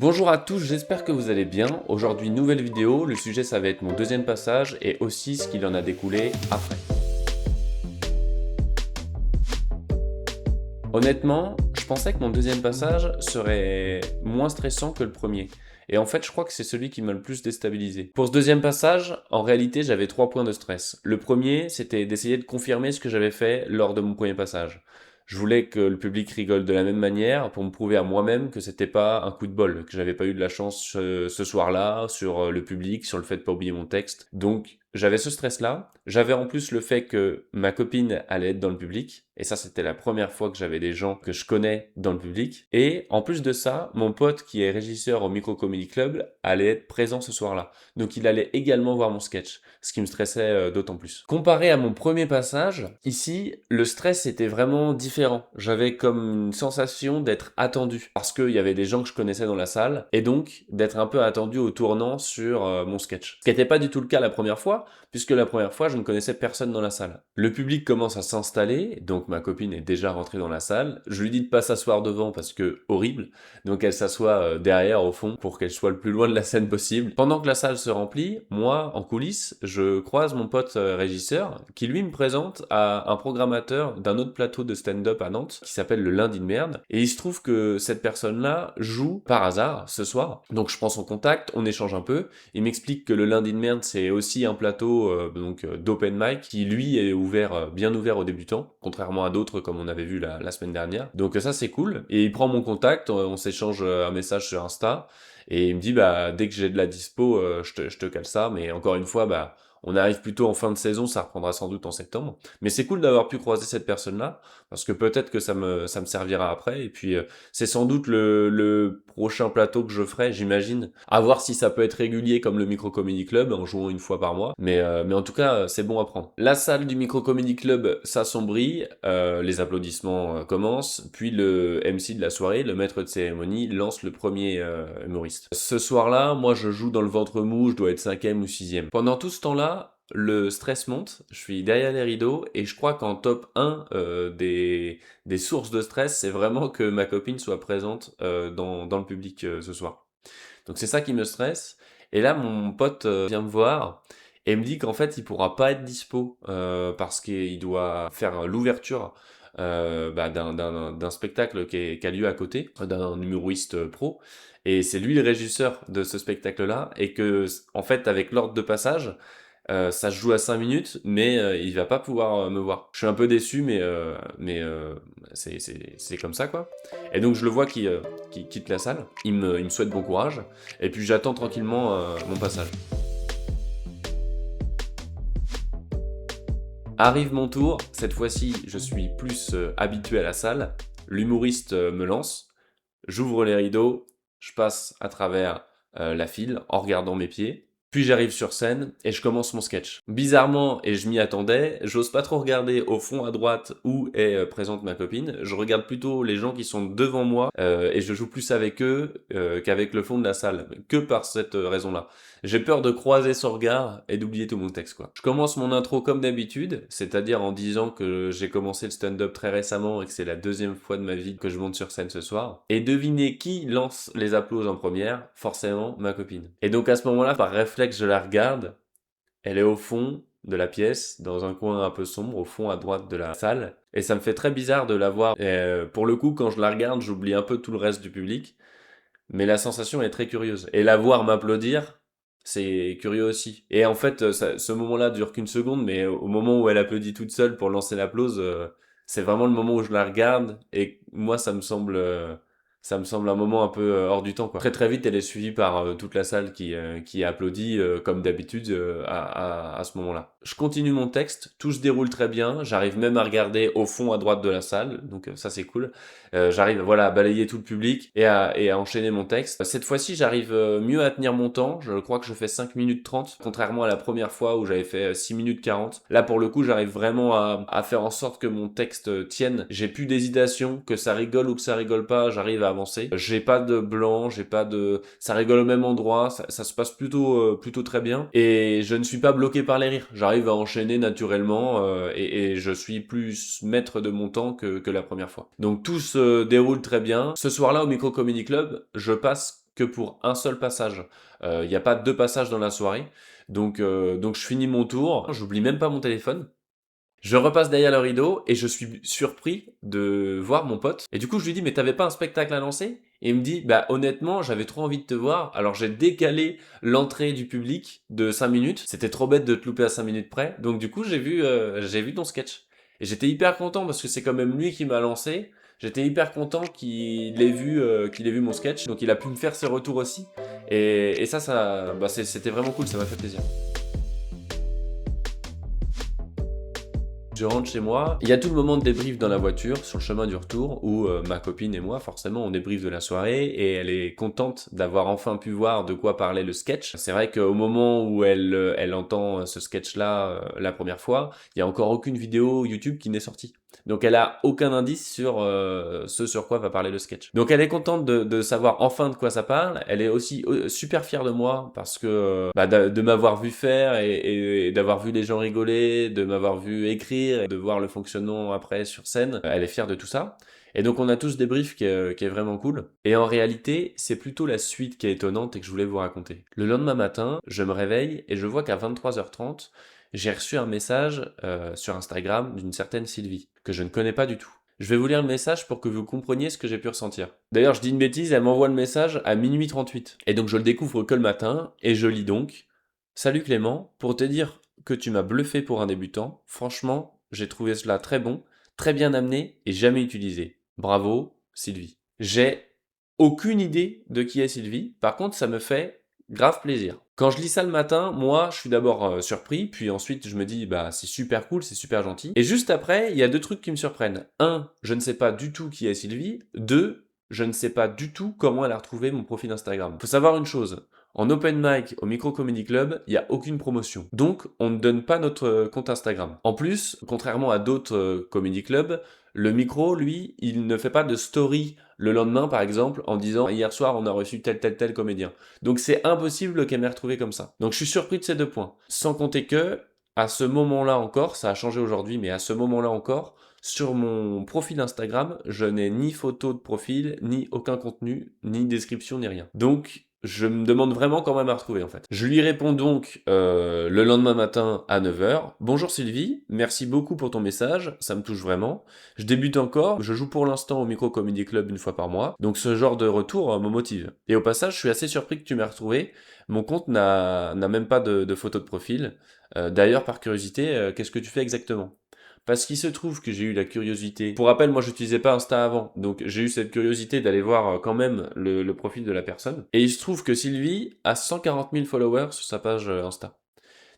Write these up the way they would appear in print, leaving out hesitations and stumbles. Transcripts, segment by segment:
Bonjour à tous, j'espère que vous allez bien. Aujourd'hui, nouvelle vidéo, le sujet ça va être mon deuxième passage et aussi ce qu'il en a découlé après. Honnêtement, je pensais que mon deuxième passage serait moins stressant que le premier. Et en fait, je crois que c'est celui qui m'a le plus déstabilisé. Pour ce deuxième passage, en réalité, j'avais 3 points de stress. Le premier, c'était d'essayer de confirmer ce que j'avais fait lors de mon premier passage. Je voulais que le public rigole de la même manière pour me prouver à moi-même que c'était pas un coup de bol, que j'avais pas eu de la chance ce soir-là sur le public, sur le fait de pas oublier mon texte. Donc, j'avais ce stress-là. J'avais en plus le fait que ma copine allait être dans le public. Et ça, c'était la première fois que j'avais des gens que je connais dans le public. Et en plus de ça, mon pote qui est régisseur au Micro Comedy Club allait être présent ce soir-là. Donc il allait également voir mon sketch, ce qui me stressait d'autant plus. Comparé à mon premier passage, ici, le stress était vraiment différent. J'avais comme une sensation d'être attendu parce qu'il y avait des gens que je connaissais dans la salle et donc d'être un peu attendu au tournant sur mon sketch. Ce qui n'était pas du tout le cas la première fois, puisque la première fois, je ne connaissais personne dans la salle. Le public commence à s'installer, donc ma copine est déjà rentrée dans la salle. Je lui dis de pas s'asseoir devant parce que horrible, donc elle s'assoit derrière au fond pour qu'elle soit le plus loin de la scène possible. Pendant que la salle se remplit, moi, en coulisses, je croise mon pote régisseur qui lui me présente à un programmateur d'un autre plateau de stand-up à Nantes qui s'appelle le Lundi de merde. Et il se trouve que cette personne-là joue par hasard ce soir. Donc je prends son contact, on échange un peu. Il m'explique que le Lundi de merde c'est aussi un plateau d'open mic qui lui est ouvert, bien ouvert aux débutants, contrairement à d'autres comme on avait vu la semaine dernière. Donc ça c'est cool. Et il prend mon contact, on s'échange un message sur Insta. Et il me dit, bah, dès que j'ai de la dispo, je te cale ça. Mais encore une fois, bah, on arrive plutôt en fin de saison, ça reprendra sans doute en septembre. Mais c'est cool d'avoir pu croiser cette personne-là, parce que peut-être que ça me servira après. Et puis, c'est sans doute le prochain plateau que je ferai, j'imagine. À voir si ça peut être régulier comme le Micro Comedy Club, en jouant une fois par mois. Mais en tout cas, c'est bon à prendre. La salle du Micro Comedy Club s'assombrit, les applaudissements commencent, puis le MC de la soirée, le maître de cérémonie, lance le premier humoriste. Ce soir-là, moi je joue dans le ventre mou, je dois être 5e ou 6e. Pendant tout ce temps-là, le stress monte, je suis derrière les rideaux et je crois qu'en top 1 des sources de stress, c'est vraiment que ma copine soit présente dans le public ce soir. Donc c'est ça qui me stresse. Et là, mon pote vient me voir et me dit qu'en fait, il pourra pas être dispo parce qu'il doit faire l'ouverture d'un spectacle qui a lieu à côté, d'un humoriste pro. Et c'est lui le régisseur de ce spectacle-là. Et que, en fait, avec l'ordre de passage, ça se joue à 5 minutes, mais il va pas pouvoir me voir. Je suis un peu déçu, mais c'est comme ça, quoi. Et donc je le vois qui quitte la salle. Il me souhaite bon courage. Et puis j'attends tranquillement mon passage. Arrive mon tour. Cette fois-ci, je suis plus habitué à la salle. L'humoriste me lance. J'ouvre les rideaux. Je passe à travers la file en regardant mes pieds. Puis j'arrive sur scène et je commence mon sketch. Bizarrement, et je m'y attendais, j'ose pas trop regarder au fond à droite où est présente ma copine. Je regarde plutôt les gens qui sont devant moi et je joue plus avec eux qu'avec le fond de la salle. Que par cette raison-là. J'ai peur de croiser son regard et d'oublier tout mon texte, quoi. Je commence mon intro comme d'habitude, c'est-à-dire en disant que j'ai commencé le stand-up très récemment et que c'est la deuxième fois de ma vie que je monte sur scène ce soir. Et devinez qui lance les applaudissements en première? Forcément, ma copine. Et donc à ce moment-là, par réflexe, je la regarde. Elle est au fond de la pièce, dans un coin un peu sombre, au fond à droite de la salle. Et ça me fait très bizarre de la voir. Et pour le coup, quand je la regarde, j'oublie un peu tout le reste du public. Mais la sensation est très curieuse. Et la voir m'applaudir, c'est curieux aussi. Et en fait, ce moment-là dure qu'une seconde, mais au moment où elle applaudit toute seule pour lancer l'applause, c'est vraiment le moment où je la regarde. Et moi, ça me semble un moment un peu hors du temps, quoi. Très très vite, elle est suivie par toute la salle qui applaudit comme d'habitude à ce moment-là. Je continue mon texte, tout se déroule très bien. J'arrive même à regarder au fond à droite de la salle, donc ça c'est cool. J'arrive voilà à balayer tout le public et à enchaîner mon texte. Cette fois-ci, j'arrive mieux à tenir mon temps. Je crois que je fais 5 minutes 30, contrairement à la première fois où j'avais fait 6 minutes 40. Là, pour le coup, j'arrive vraiment à faire en sorte que mon texte tienne. J'ai plus d'hésitation, que ça rigole ou que ça rigole pas, j'arrive à avancer. J'ai pas de blanc, ça rigole au même endroit, ça se passe plutôt très bien. Et je ne suis pas bloqué par les rires. J'arrive à enchaîner naturellement et je suis plus maître de mon temps que la première fois. Donc tout se déroule très bien. Ce soir-là au Micro Comedy Club, je passe que pour un seul passage. Il n'y a pas 2 passages dans la soirée. Donc je finis mon tour, j'oublie même pas mon téléphone. Je repasse derrière le rideau et je suis surpris de voir mon pote. Et du coup, je lui dis, mais t'avais pas un spectacle à lancer? Et il me dit, bah honnêtement, j'avais trop envie de te voir. Alors j'ai décalé l'entrée du public de 5 minutes. C'était trop bête de te louper à 5 minutes près. Donc du coup, j'ai vu ton sketch. Et j'étais hyper content parce que c'est quand même lui qui m'a lancé. J'étais hyper content qu'il ait vu mon sketch. Donc il a pu me faire ses retours aussi. Et bah, c'était vraiment cool, ça m'a fait plaisir. Je rentre chez moi, il y a tout le moment de débrief dans la voiture, sur le chemin du retour, où ma copine et moi, forcément, on débrief de la soirée, et elle est contente d'avoir enfin pu voir de quoi parlait le sketch. C'est vrai qu'au moment où elle entend ce sketch-là la première fois, il n'y a encore aucune vidéo YouTube qui n'est sortie. Donc elle a aucun indice sur ce sur quoi va parler le sketch. Donc elle est contente de savoir enfin de quoi ça parle. Elle est aussi super fière de moi parce que de m'avoir vu faire et d'avoir vu les gens rigoler, de m'avoir vu écrire, et de voir le fonctionnement après sur scène. Elle est fière de tout ça. Et donc on a tous des briefs qui est vraiment cool. Et en réalité, c'est plutôt la suite qui est étonnante et que je voulais vous raconter. Le lendemain matin, je me réveille et je vois qu'à 23h30, j'ai reçu un message sur Instagram d'une certaine Sylvie, que je ne connais pas du tout. Je vais vous lire le message pour que vous compreniez ce que j'ai pu ressentir. D'ailleurs, je dis une bêtise, elle m'envoie le message à minuit 38. Et donc je le découvre que le matin, et je lis donc: Salut Clément, pour te dire que tu m'as bluffé pour un débutant, franchement, j'ai trouvé cela très bon, très bien amené et jamais utilisé. Bravo, Sylvie. J'ai aucune idée de qui est Sylvie, par contre ça me fait grave plaisir. Quand je lis ça le matin, moi je suis d'abord surpris, puis ensuite je me dis bah c'est super cool, c'est super gentil. Et juste après, il y a 2 trucs qui me surprennent. Un, je ne sais pas du tout qui est Sylvie. 2, je ne sais pas du tout comment elle a retrouvé mon profil Instagram. Faut savoir une chose, en open mic au Micro Comedy Club, il n'y a aucune promotion. Donc, on ne donne pas notre compte Instagram. En plus, contrairement à d'autres comedy clubs, le micro, lui, il ne fait pas de story le lendemain, par exemple, en disant hier soir, on a reçu tel comédien. Donc, c'est impossible qu'elle m'ait retrouvé comme ça. Donc, je suis surpris de ces 2 points. Sans compter que, à ce moment-là encore, ça a changé aujourd'hui, mais à ce moment-là encore, sur mon profil Instagram, je n'ai ni photo de profil, ni aucun contenu, ni description, ni rien. Donc, je me demande vraiment quand même à retrouver en fait. Je lui réponds donc le lendemain matin à 9h. Bonjour Sylvie, merci beaucoup pour ton message, ça me touche vraiment. Je débute encore, je joue pour l'instant au Micro Comedy Club une fois par mois, donc ce genre de retour me motive. Et au passage, je suis assez surpris que tu m'aies retrouvé. Mon compte n'a même pas de photo de profil. D'ailleurs, par curiosité, qu'est-ce que tu fais exactement? Parce qu'il se trouve que j'ai eu la curiosité. Pour rappel, moi, j'utilisais pas Insta avant. Donc, j'ai eu cette curiosité d'aller voir quand même le profil de la personne. Et il se trouve que Sylvie a 140 000 followers sur sa page Insta.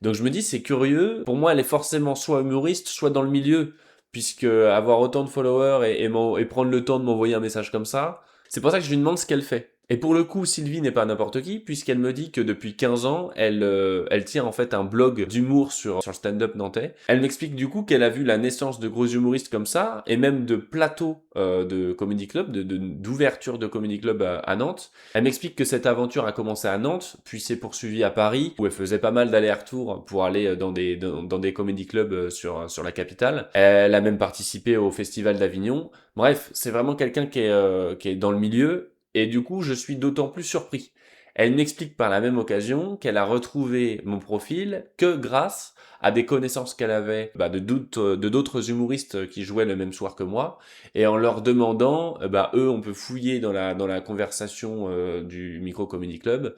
Donc, je me dis, c'est curieux. Pour moi, elle est forcément soit humoriste, soit dans le milieu. Puisque avoir autant de followers et prendre le temps de m'envoyer un message comme ça, c'est pour ça que je lui demande ce qu'elle fait. Et pour le coup, Sylvie n'est pas n'importe qui, puisqu'elle me dit que depuis 15 ans, elle tient en fait un blog d'humour sur le stand-up nantais. Elle m'explique du coup qu'elle a vu la naissance de gros humoristes comme ça, et même de plateaux de comedy club, d'ouverture de comedy club à Nantes. Elle m'explique que cette aventure a commencé à Nantes, puis s'est poursuivie à Paris, où elle faisait pas mal d'allers-retours pour aller dans des comedy clubs sur la capitale. Elle a même participé au Festival d'Avignon. Bref, c'est vraiment quelqu'un qui est dans le milieu, et du coup, je suis d'autant plus surpris. Elle m'explique par la même occasion qu'elle a retrouvé mon profil que grâce à des connaissances qu'elle avait de d'autres humoristes qui jouaient le même soir que moi, et en leur demandant, eux, on peut fouiller dans la conversation du Micro Comedy Club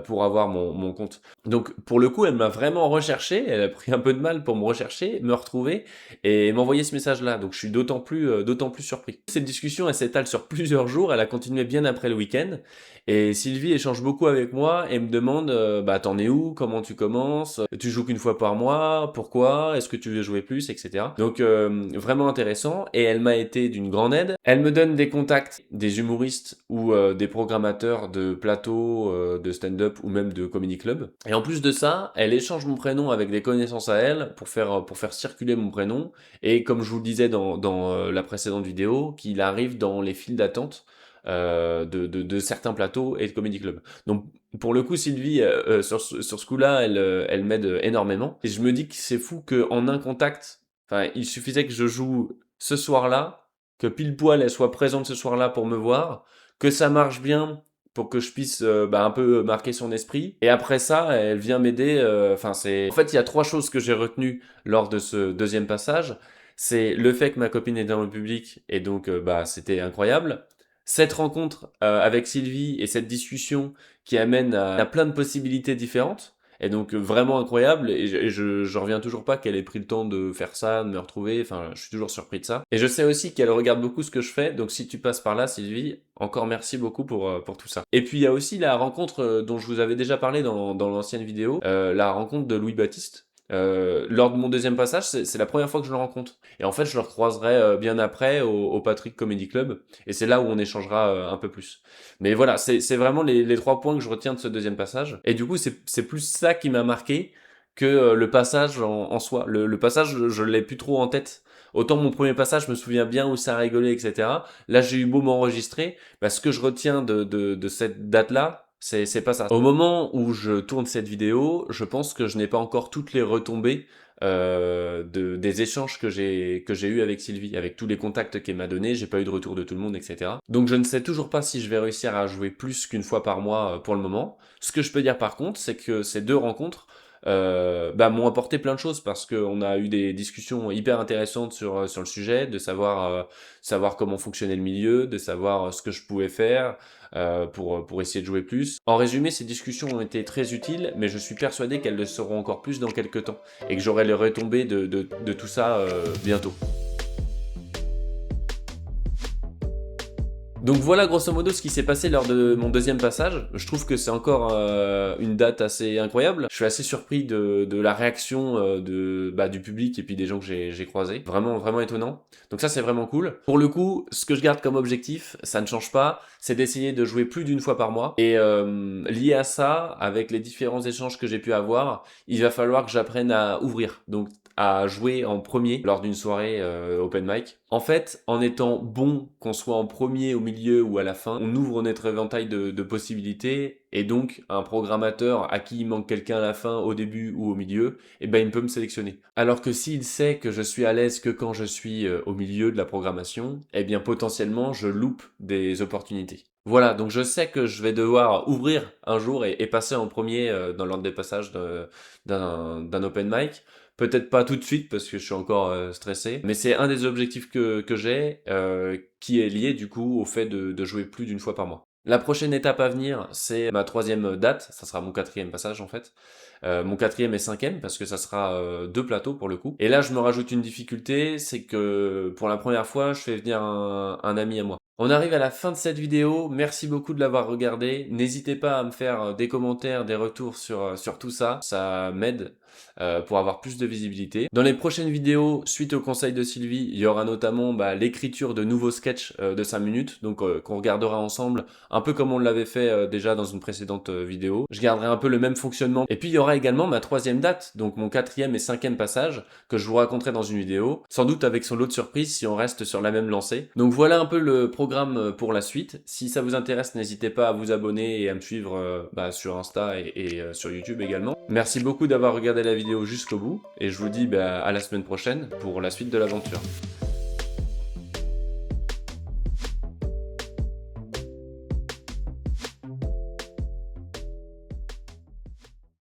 pour avoir mon compte. Donc, pour le coup, elle m'a vraiment recherché, elle a pris un peu de mal pour me rechercher, me retrouver, et m'envoyer ce message-là. Donc, je suis d'autant plus surpris. Cette discussion, elle s'étale sur plusieurs jours, elle a continué bien après le week-end, et Sylvie échange beaucoup avec moi et me demande t'en es où, comment tu commences, tu joues qu'une fois par mois, pourquoi, est-ce que tu veux jouer plus, etc. Donc vraiment intéressant, et elle m'a été d'une grande aide. Elle me donne des contacts des humoristes ou des programmateurs de plateaux, de stand-up ou même de comedy club. Et en plus de ça, elle échange mon prénom avec des connaissances à elle pour faire circuler mon prénom, et comme je vous le disais dans la précédente vidéo, qu'il arrive dans les files d'attente de certains plateaux et de comedy club. Donc pour le coup, Sylvie, sur ce coup-là, elle m'aide énormément. Et je me dis que c'est fou qu'en un contact, enfin, il suffisait que je joue ce soir-là, que pile poil elle soit présente ce soir-là pour me voir, que ça marche bien, pour que je puisse un peu marquer son esprit. Et après ça, elle vient m'aider. En fait, il y a 3 choses que j'ai retenues lors de ce deuxième passage. C'est le fait que ma copine est dans le public et donc c'était incroyable. Cette rencontre avec Sylvie et cette discussion qui amène à plein de possibilités différentes. Et donc vraiment incroyable, je reviens toujours pas qu'elle ait pris le temps de faire ça, de me retrouver, enfin je suis toujours surpris de ça. Et je sais aussi qu'elle regarde beaucoup ce que je fais, donc si tu passes par là Sylvie, encore merci beaucoup pour tout ça. Et puis il y a aussi la rencontre dont je vous avais déjà parlé dans l'ancienne vidéo, la rencontre de Louis Baptiste. Lors de mon deuxième passage, c'est la première fois que je le rencontre. Et en fait, je le recroiserai bien après au Patrick Comedy Club. Et c'est là où on échangera un peu plus. Mais voilà, c'est vraiment les 3 points que je retiens de ce deuxième passage. Et du coup, c'est plus ça qui m'a marqué que le passage en soi. Le passage, je l'ai plus trop en tête. Autant mon premier passage, je me souviens bien où ça rigolait, etc. Là, j'ai eu beau m'enregistrer. Ce que je retiens de cette date-là, c'est pas ça. Au moment où je tourne cette vidéo, je pense que je n'ai pas encore toutes les retombées des échanges que j'ai eu avec Sylvie, avec tous les contacts qu'elle m'a donnés, j'ai pas eu de retour de tout le monde, etc. Donc je ne sais toujours pas si je vais réussir à jouer plus qu'une fois par mois pour le moment. Ce que je peux dire par contre, c'est que ces 2 rencontres m'ont apporté plein de choses parce qu'on a eu des discussions hyper intéressantes sur le sujet, de savoir comment fonctionnait le milieu, de savoir ce que je pouvais faire pour essayer de jouer plus. En résumé, ces discussions ont été très utiles, mais je suis persuadé qu'elles le seront encore plus dans quelques temps et que j'aurai les retombées de tout ça bientôt. Donc voilà grosso modo ce qui s'est passé lors de mon deuxième passage. Je trouve que c'est encore une date assez incroyable. Je suis assez surpris de la réaction du public et puis des gens que j'ai croisés. Vraiment, vraiment étonnant. Donc ça c'est vraiment cool. Pour le coup, ce que je garde comme objectif, ça ne change pas, c'est d'essayer de jouer plus d'une fois par mois. Et lié à ça, avec les différents échanges que j'ai pu avoir, il va falloir que j'apprenne à ouvrir. Donc à jouer en premier lors d'une soirée open mic. En fait, en étant bon, qu'on soit en premier, au milieu ou à la fin, on ouvre notre éventail de possibilités et donc un programmateur à qui il manque quelqu'un à la fin, au début ou au milieu, il peut me sélectionner. Alors que s'il sait que je suis à l'aise que quand je suis au milieu de la programmation, potentiellement je loupe des opportunités. Voilà, donc je sais que je vais devoir ouvrir un jour et passer en premier dans l'ordre des passages d'un open mic. Peut-être pas tout de suite parce que je suis encore stressé, mais c'est un des objectifs que j'ai qui est lié du coup au fait de jouer plus d'une fois par mois. La prochaine étape à venir, c'est ma 3e date, ça sera mon 4e passage en fait. Mon 4e et 5e parce que ça sera 2 plateaux pour le coup. Et là je me rajoute une difficulté, c'est que pour la première fois je fais venir un ami à moi. On arrive à la fin de cette vidéo, merci beaucoup de l'avoir regardé. N'hésitez pas à me faire des commentaires, des retours sur tout ça, ça m'aide pour avoir plus de visibilité. Dans les prochaines vidéos, suite au conseil de Sylvie, il y aura notamment l'écriture de nouveaux sketchs de 5 minutes, donc qu'on regardera ensemble, un peu comme on l'avait fait déjà dans une précédente vidéo. Je garderai un peu le même fonctionnement. Et puis il y aura également ma 3e date, donc mon 4e et 5e passage, que je vous raconterai dans une vidéo, sans doute avec son lot de surprises si on reste sur la même lancée. Donc voilà un peu le programme pour la suite. Si ça vous intéresse, n'hésitez pas à vous abonner et à me suivre sur Insta et sur YouTube également. Merci beaucoup d'avoir regardé la vidéo jusqu'au bout et je vous dis à la semaine prochaine pour la suite de l'aventure.